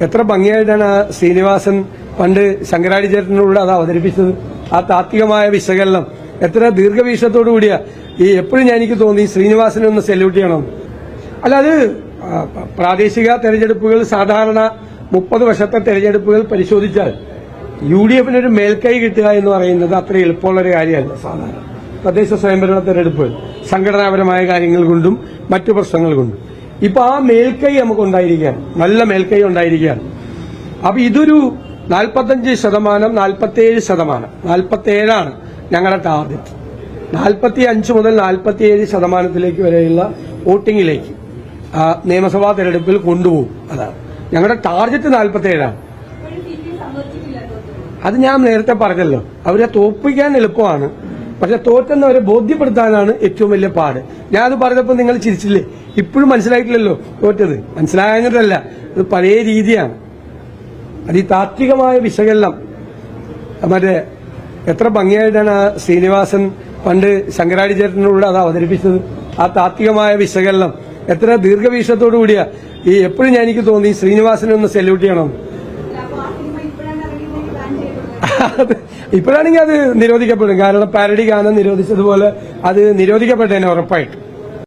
എത്ര ഭംഗിയായിട്ടാണ് ശ്രീനിവാസൻ പണ്ട് ശങ്കരാടി ചേട്ടനോട് അത് അവതരിപ്പിച്ചത്. ആ താത്വികമായ വിശകലനം എത്ര ദീർഘവീക്ഷണത്തോടു കൂടിയാ. എപ്പോഴും എനിക്ക് തോന്നി ശ്രീനിവാസനെ ഒന്ന് സെല്യൂട്ട് ചെയ്യണം. അല്ല, അത് പ്രാദേശിക തെരഞ്ഞെടുപ്പുകൾ സാധാരണ 30 വർഷത്തെ തെരഞ്ഞെടുപ്പുകൾ പരിശോധിച്ചാൽ UDF-ന് ഒരു മേൽക്കൈ കിട്ടുക എന്ന് പറയുന്നത് അത്ര എളുപ്പമുള്ളൊരു കാര്യമല്ല. സാധാരണ തദ്ദേശ സ്വയംഭരണ തെരഞ്ഞെടുപ്പുകൾ സംഘടനാപരമായ കാര്യങ്ങൾ കൊണ്ടും മറ്റു പ്രശ്നങ്ങൾ കൊണ്ടും ഇപ്പൊ ആ മേൽക്കൈ നമുക്ക് ഉണ്ടായിരിക്കുകയാണ്, നല്ല മേൽക്കൈ ഉണ്ടായിരിക്കുകയാണ്. അപ്പൊ ഇതൊരു 45%, 47%, 47ആണ് ഞങ്ങളുടെ ടാർഗറ്റ്. 45 മുതൽ 47% വരെയുള്ള വോട്ടിംഗിലേക്ക് നിയമസഭാ തെരഞ്ഞെടുപ്പിൽ കൊണ്ടുപോകും. അതാണ് ഞങ്ങളുടെ ടാർഗറ്റ്. 47ആണ്. അത് ഞാൻ നേരത്തെ പറഞ്ഞല്ലോ, അവരെ തോൽപ്പിക്കാൻ എളുപ്പമാണ്, പക്ഷെ തോറ്റെന്നവരെ ബോധ്യപ്പെടുത്താനാണ് ഏറ്റവും വലിയ പാട്. ഞാനത് പറഞ്ഞപ്പോൾ നിങ്ങൾ ചിരിച്ചില്ലേ? ഇപ്പോഴും മനസ്സിലായിട്ടില്ലല്ലോ തോറ്റത്. മനസ്സിലാകാഞ്ഞിട്ടല്ല, ഇത് പഴയ രീതിയാണ്. അത് ഈ താത്വികമായ വിശകലനം എത്ര ഭംഗിയായിട്ടാണ് ശ്രീനിവാസൻ പണ്ട് ശങ്കരാടി ചേട്ടനോട് അത് അവതരിപ്പിച്ചത്. ആ താത്വികമായ വിശകലനം എത്ര ദീർഘവീക്ഷണത്തോടു കൂടിയാ. എപ്പോഴും എനിക്ക് തോന്നി ശ്രീനിവാസനെ ഒന്ന് സെല്യൂട്ട് ചെയ്യണം. ഇപ്പോഴാണെങ്കിൽ അത് നിരോധിക്കപ്പെടും. കാരണം പാരഡി ഗാനം നിരോധിച്ചതുപോലെ അത് നിരോധിക്കപ്പെട്ടതിനെ ഉറപ്പായിട്ട്.